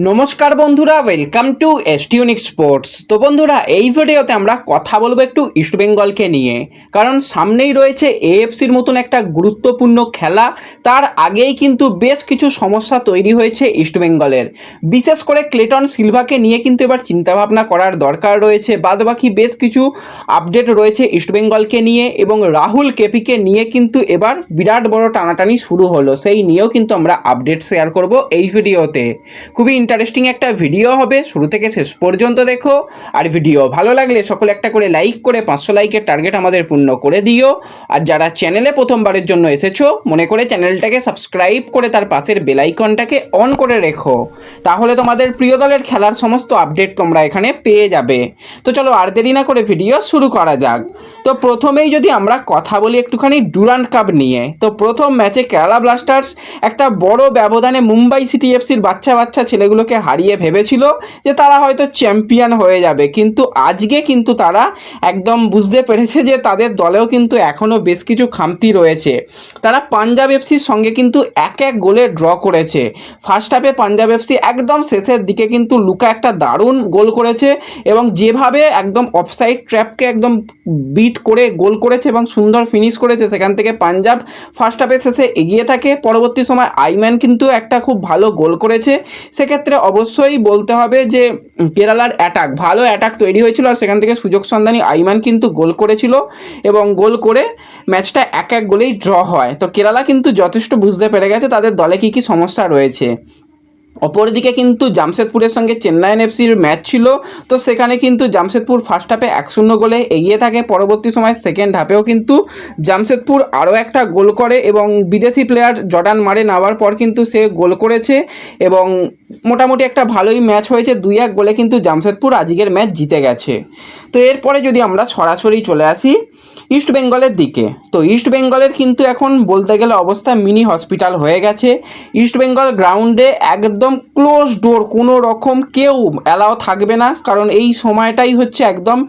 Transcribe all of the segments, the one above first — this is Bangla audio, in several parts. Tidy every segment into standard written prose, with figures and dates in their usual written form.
নমস্কার বন্ধুরা, ওয়েলকাম টু এসটিউনিক স্পোর্টস। তো বন্ধুরা, এই ভিডিওতে আমরা কথা বলবো একটু ইস্টবেঙ্গলকে নিয়ে, কারণ সামনেই রয়েছে এএফসির মতন একটা গুরুত্বপূর্ণ খেলা। তার আগেই কিন্তু বেশ কিছু সমস্যা তৈরি হয়েছে ইস্টবেঙ্গলের, বিশেষ করে ক্লেটন সিলভাকে নিয়ে কিন্তু এবার চিন্তাভাবনা করার দরকার রয়েছে। বাদবাকি বেশ কিছু আপডেট রয়েছে ইস্টবেঙ্গলকে নিয়ে, এবং রাহুল কেপিকে নিয়ে কিন্তু এবার বিরাট বড় টানাটানি শুরু হলো, সেই নিয়েও কিন্তু আমরা আপডেট শেয়ার করব এই ভিডিওতে। খুবই ইন্টারেস্টিং একটা ভিডিও হবে, শুরু থেকে শেষ পর্যন্ত দেখো। আর ভিডিও ভালো লাগলে সকলে একটা করে লাইক করে 500 লাইকের টার্গেট আমাদের পূর্ণ করে দিও। আর যারা চ্যানেলে প্রথমবারের জন্য এসেছো, মনে করে চ্যানেলটাকে সাবস্ক্রাইব করে তার পাশের বেল আইকনটাকে অন করে রেখো, তাহলে তোমাদের প্রিয় দলের খেলার সমস্ত আপডেট তোমরা এখানে পেয়ে যাবে। তো চলো আর দেরি না করে ভিডিও শুরু করা যাক। তো প্রথমেই যদি আমরা কথা বলি একটুখানি ডুরান্ড কাপ নিয়ে, তো প্রথম ম্যাচে কেরালা ব্লাস্টার্স একটা বড় ব্যবধানে মুম্বাই সিটি এফসির বাচ্চা ছেলেগুলোকে হারিয়ে ভেবেছিল যে তারা হয়তো চ্যাম্পিয়ন হয়ে যাবে, কিন্তু আজকে কিন্তু তারা একদম বুঝতে পেরেছে যে তাদের দলেও কিন্তু এখনও বেশ কিছু খামতি রয়েছে। তারা পাঞ্জাব এফসির সঙ্গে কিন্তু 1-1 গোলে ড্র করেছে। ফার্স্ট হাফে পাঞ্জাব এফসি একদম শেষের দিকে কিন্তু লুকা একটা দারুণ গোল করেছে, এবং যেভাবে একদম অফসাইড ট্র্যাপকে একদম বিট করে গোল করেছে এবং সুন্দর ফিনিশ করেছে, সেখান থেকে পাঞ্জাব ফার্স্ট হাফে শেষে এগিয়ে থাকে। পরবর্তী সময় আইম্যান কিন্তু একটা খুব ভালো গোল করেছে। সেক্ষেত্রে অবশ্যই বলতে হবে যে কেরালার ভালো অ্যাটাক তৈরি হয়েছিল, আর সেখান থেকে সুযোগ সন্ধানী আইম্যান কিন্তু গোল করেছিল, এবং গোল করে ম্যাচটা 1-1 গোলেই ড্র হয়। তো কেরালা কিন্তু যথেষ্ট বুঝতে পেরে গেছে তাদের দলে কী কী সমস্যা রয়েছে। অপরদিকে কিন্তু জামশেদপুরের সঙ্গে চেন্নাইন এফসির ম্যাচ ছিল, তো সেখানে কিন্তু জামশেদপুর ফার্স্ট হাফে 1-0 গোলে এগিয়ে থাকে। পরবর্তী সময় সেকেন্ড হাফেও কিন্তু জামশেদপুর আরও একটা গোল করে, এবং বিদেশি প্লেয়ার জর্ডান মারে নেওয়ার পর কিন্তু সে গোল করেছে, এবং মোটামুটি একটা ভালোই ম্যাচ হয়েছে। 2-1 গোলে কিন্তু জামশেদপুর আজকের ম্যাচ জিতে গেছে। তো এরপরে যদি আমরা সরাসরি চলে আসি ইস্টবেঙ্গলের দিকে, তো ইস্টবেঙ্গলের কিন্তু এখন বলতে গেলে অবস্থা মিনি হসপিটাল হয়ে গেছে। ইস্টবেঙ্গল গ্রাউন্ডে একদম ক্লোজ ডোর, কোনো রকম কেউ অ্যালাও থাকবে না, কারণ এই সময়টাই হচ্ছে একদম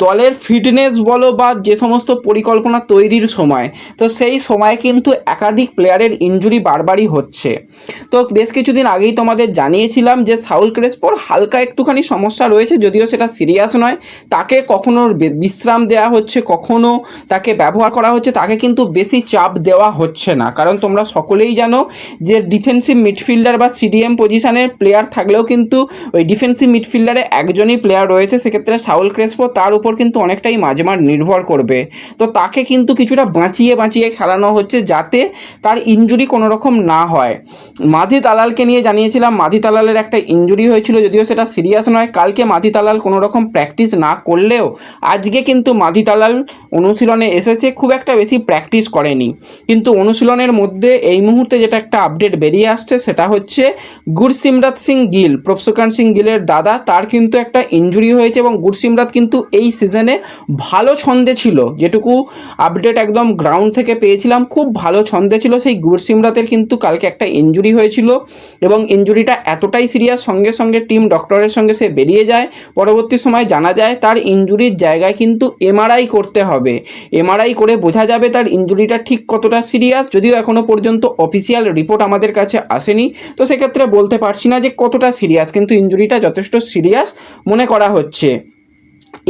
দলের ফিটনেস বলো বা যে সমস্ত পরিকল্পনা তৈরির সময়। তো সেই সময় কিন্তু একাধিক প্লেয়ারের ইনজুরি বারবারই হচ্ছে। তো বেশ কিছুদিন আগেই তোমাদের জানিয়েছিলাম যে সাউল ক্রেসপোর হালকা একটুখানি সমস্যা রয়েছে, যদিও সেটা সিরিয়াস নয়। তাকে কখনো বিশ্রাম দেওয়া হচ্ছে, কখনো তাকে ব্যবহার করা হচ্ছে, তাকে কিন্তু বেশি চাপ দেওয়া হচ্ছে না, কারণ তোমরা সকলেই জানো যে ডিফেন্সিভ মিডফিল্ডার বা সিডিএম পজিশনের প্লেয়ার থাকলেও কিন্তু ওই ডিফেন্সিভ মিডফিল্ডারে একজনই প্লেয়ার রয়েছে। সেক্ষেত্রে সাউল ক্রেসপো তার উপর কিন্তু অনেকটাই মাঝমাঠ নির্ভর করবে। তো তাকে কিন্তু কিছুটা বাঁচিয়ে খেলানো হচ্ছে, যাতে তার ইনজুরি কোনো রকম না হয়। মাধি তালালকে নিয়ে জানিয়েছিলাম, মাধি তালালের একটা ইনজুরি হয়েছিল, যদিও সেটা সিরিয়াস নয়। কালকে মাধি তালাল কোনো রকম প্র্যাকটিস না করলেও আজকে কিন্তু মাধি তালাল অনুশীলনে এসেছে, খুব একটা বেশি প্র্যাকটিস করেনি। কিন্তু অনুশীলনের মধ্যে এই মুহূর্তে যেটা একটা আপডেট বেরিয়ে আসছে, সেটা হচ্ছে গুরসিমরাত সিং গিল, প্রভসুকান সিং গিলের দাদা, তার কিন্তু একটা ইনজুরি হয়েছে, এবং গুরসিমরাত কিন্তু এই সিজনে ভালো ছন্দে ছিল। যেটুকু আপডেট একদম গ্রাউন্ড থেকে পেয়েছিলাম, খুব ভালো ছন্দে ছিল। সেই গুরসিমরাতের কিন্তু কালকে একটা ইনজুরি হয়েছিল, এবং ইনজুরিটা এতটাই সিরিয়াস, সঙ্গে সঙ্গে টিম ডক্টরের সঙ্গে সে বেরিয়ে যায়। পরবর্তী সময় জানা যায় তার ইনজুরির জায়গায় কিন্তু এমআরআই করতে হবে। এমআরআই করে বোঝা যাবে তার ইনজুরিটা ঠিক কতটা সিরিয়াস, যদিও এখনও পর্যন্ত অফিসিয়াল রিপোর্ট আমাদের কাছে আসেনি। তো সেক্ষেত্রে বলতে পারছি না যে কতটা সিরিয়াস, কিন্তু ইনজুরিটা যথেষ্ট সিরিয়াস মনে করা হচ্ছে।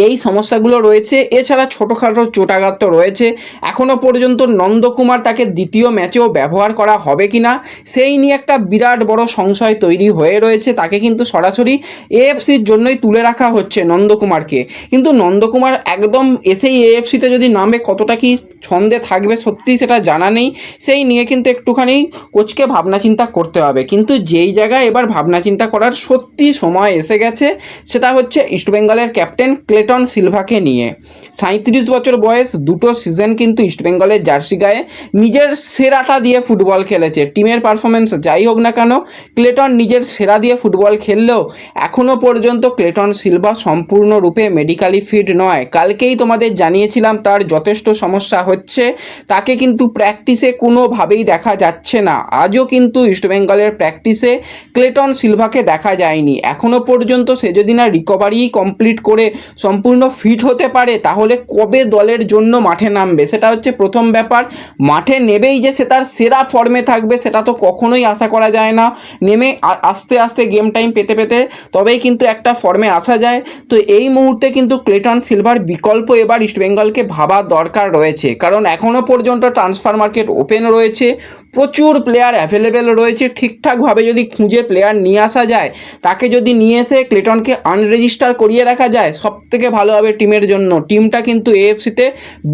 এই সমস্যাগুলো রয়েছে। এছাড়া ছোটোখাটো চোটাঘাত তো রয়েছে। এখনও পর্যন্ত নন্দকুমার তাকে দ্বিতীয় ম্যাচেও ব্যবহার করা হবে কি না, সেই নিয়ে একটা বিরাট বড় সংশয় তৈরি হয়ে রয়েছে। তাকে কিন্তু সরাসরি এএফসির জন্যই তুলে রাখা হচ্ছে নন্দকুমারকে, কিন্তু নন্দকুমার একদম এসেই এএফসিতে যদি নামে কতটা কি ছন্দে থাকবে সত্যি সেটা জানা নেই। সেই নিয়ে কিন্তু একটুখানি কোচকে ভাবনা চিন্তা করতে হবে। কিন্তু যেই জায়গায় এবার ভাবনা চিন্তা করার সত্যি সময় এসে গেছে, সেটা হচ্ছে ইস্টবেঙ্গলের ক্যাপ্টেন ক্লেটন সিলভাকে নিয়ে। 37 বছর বয়স, 2টো সিজন কিন্তু ইস্টবেঙ্গলের জার্সি গায়ে নিজের সেরাটা দিয়ে ফুটবল খেলেছে। টিমের পারফরমেন্স যাই হোক না কেন, ক্লেটন নিজের সেরা দিয়ে ফুটবল খেললেও এখনও পর্যন্ত ক্লেটন সিলভা সম্পূর্ণরূপে মেডিকেলি ফিট নয়। কালকেই তোমাদের জানিয়েছিলাম তার যথেষ্ট সমস্যা হচ্ছে, তাকে কিন্তু প্র্যাকটিসে কোনোভাবেই দেখা যাচ্ছে না। আজও কিন্তু ইস্টবেঙ্গলের প্র্যাকটিসে ক্লেটন সিলভাকে দেখা যায়নি। এখনও পর্যন্ত সে যদি না রিকভারি কমপ্লিট করে সম্পূর্ণ ফিট হতে পারে, তাহলে কবে দলের জন্য মাঠে নামবে সেটা হচ্ছে প্রথম ব্যাপার। মাঠে নেবেই যে সে তার সেরা ফর্মে থাকবে সেটা তো কখনোই আশা করা যায় না। নেমে আস্তে আস্তে গেম টাইম পেতে পেতে তবেই কিন্তু একটা ফর্মে আসা যায়। তো এই মুহূর্তে কিন্তু ক্লেটন সিলভার বিকল্প এবার ইস্টবেঙ্গলকে ভাবার দরকার রয়েছে, কারণ এখনও পর্যন্ত ট্রান্সফার মার্কেট ওপেন রয়েছে, প্রচুর প্লেয়ার অ্যাভেলেবেল রয়েছে। ঠিকঠাকভাবে যদি খুঁজে প্লেয়ার নিয়ে আসা যায়, তাকে যদি নিয়ে এসে ক্লেটনকে আনরেজিস্টার করিয়ে রাখা যায়, সবথেকে ভালো হবে টিমের জন্য। টিমটা কিন্তু এএফসিতে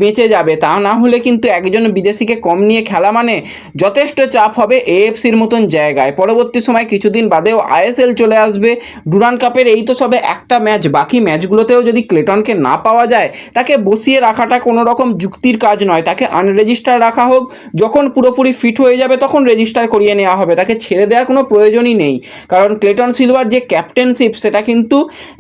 বেঁচে যাবে। তা না হলে কিন্তু একজন বিদেশিকে কম নিয়ে খেলা মানে যথেষ্ট চাপ হবে এএফসির মতন জায়গায়। পরবর্তী সময় কিছুদিন বাদেও আইএসএল চলে আসবে, ডুরান্ড কাপের এই তো সবে একটা ম্যাচ বাকি, ম্যাচগুলোতেও যদি ক্লেটনকে না পাওয়া যায়, তাকে বসিয়ে রাখাটা কোনো রকম যুক্তির কাজ নয়। তাকে আনরেজিস্টার রাখা হোক, যখন পুরোপুরি ফিট হয়ে যাবে তখন রেজিস্টার করিয়ে নেওয়া হবে, তাকে ছেড়ে দেওয়ার কোনো প্রয়োজনই নেই। কারণ ক্লেটন সিলভার যে ক্যাপ্টেনশিপ সেটা কিন্তু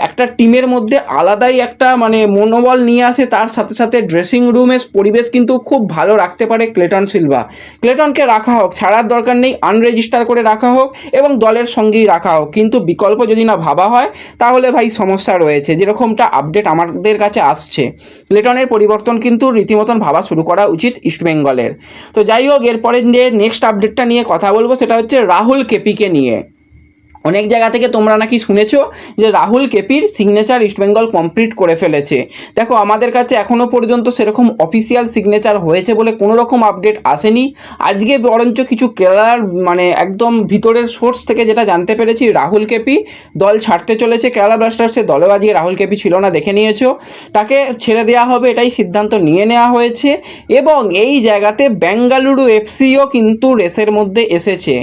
একটা টিমের মধ্যে আলাদাই একটা মানে মনোবল নিয়ে আসে, তার সাথে সাথে ড্রেসিং রুমের পরিবেশ কিন্তু খুব ভালো রাখতে পারে ক্লেটন সিলভা। ক্লেটনকে রাখা হোক, ছাড়ার দরকার নেই, আনরেজিস্টার করে রাখা হোক এবং দলের সঙ্গেই রাখা হোক, কিন্তু বিকল্প যদি না ভাবা হয় তাহলে ভাই সমস্যা রয়েছে। যেরকমটা আপডেট আমাদের কাছে আসছে, ক্লেটনের পরিবর্তন কিন্তু রীতিমতন ভাবা শুরু করা উচিত ইস্টবেঙ্গলের। তো যাই হোক, এরপরে যে নেক্সট আপডেটটা নিয়ে কথা বলবো সেটা হচ্ছে রাহুল কেপিকে নিয়ে। অনেক জায়গা থেকে তোমরা নাকি শুনেছো যে রাহুল কেপির সিগনেচার ইস্টবেঙ্গল কমপ্লিট করে ফেলেছে। দেখো, আমাদের কাছে এখনও পর্যন্ত সেরকম অফিসিয়াল সিগনেচার হয়েছে বলে কোনো রকম আপডেট আসেনি। আজকে বরঞ্চ কিছু কেরালার মানে একদম ভিতরের সোর্স থেকে যেটা জানতে পেরেছি, রাহুল কেপি দল ছাড়তে চলেছে কেরালা ব্লাস্টার্সের। দলেও আজকে রাহুল কেপি ছিল না, দেখে নিয়েছো। তাকে ছেড়ে দেওয়া হবে, এটাই সিদ্ধান্ত নিয়ে নেওয়া হয়েছে। এবং এই জায়গাতে বেঙ্গালুরু এফসিও কিন্তু রেসের মধ্যে এসেছে।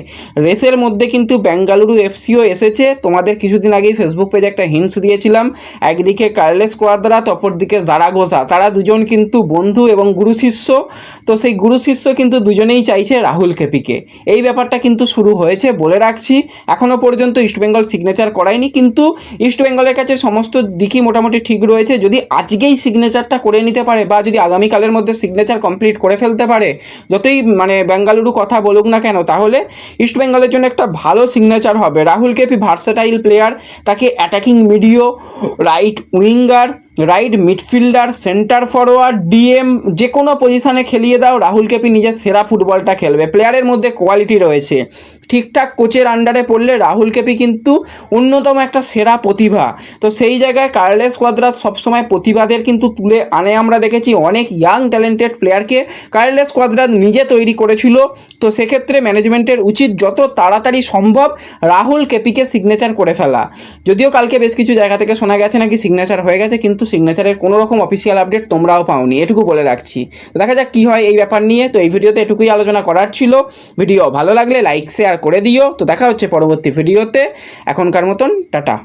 রেসের মধ্যে কিন্তু বেঙ্গালুরু এফসি এসেছে। তোমাদের কিছুদিন আগেই ফেসবুক পেজে একটা হিন্টস দিয়েছিলাম, একদিকে কার্লেস কোয়াদ্রাত, অপরদিকে জারাগোসা, তারা দুজন কিন্তু বন্ধু এবং গুরু শিষ্য। তো সেই গুরু শিষ্য কিন্তু দুজনেই চাইছে রাহুল কেপিকে। এই ব্যাপারটা কিন্তু শুরু হয়েছে, বলে রাখছি। এখনও পর্যন্ত ইস্টবেঙ্গল সিগনেচার করায়নি, কিন্তু ইস্টবেঙ্গলের কাছে সমস্ত দিকই মোটামুটি ঠিক রয়েছে। যদি আজকেই সিগনেচারটা করে নিতে পারে বা যদি আগামীকালের মধ্যে সিগনেচার কমপ্লিট করে ফেলতে পারে, যতই মানে বেঙ্গালুরু কথা বলুক না কেন, তাহলে ইস্টবেঙ্গলের জন্য একটা ভালো সিগনেচার হবে। রাহুল কেপি ভার্সেটাইল প্লেয়ার, তাকে অ্যাটাকিং মিডিও, right winger, right midfielder, centre forward, DM, যে কোনো পজিশানে খেলিয়ে দাও, রাহুল কেপি নিজের সেরা ফুটবলটা খেলবে। প্লেয়ারের মধ্যে কোয়ালিটি রয়েছে, ঠিকঠাক কোচের আন্ডারে পড়লে রাহুল কেপি কিন্তু অন্যতম একটা সেরা প্রতিভা। তো সেই জায়গায় কার্লেস কোয়াদ্রাত সবসময় প্রতিভাদের কিন্তু তুলে আনে। আমরা দেখেছি অনেক ইয়াং ট্যালেন্টেড প্লেয়ারকে কার্লেস কোয়াদ্রাত নিজে তৈরি করেছিল। তো সেক্ষেত্রে ম্যানেজমেন্টের উচিত যত তাড়াতাড়ি সম্ভব রাহুল কেপিকে সিগনেচার করে ফেলা। যদিও কালকে বেশ কিছু জায়গা থেকে শোনা গেছে নাকি সিগনেচার হয়ে গেছে, কিন্তু সিগনেচারের কোনো রকম অফিসিয়াল আপডেট তোমরাও পাওনি, এটুকু বলে রাখছি। দেখা যাক কী হয় এই ব্যাপার নিয়ে। তো এই ভিডিওতে এটুকুই আলোচনা করার ছিল। ভিডিও ভালো লাগলে লাইক শেয়ার করে দিও। তো দেখা হচ্ছে পরবর্তী ভিডিওতে। এখনকার মতন টাটা।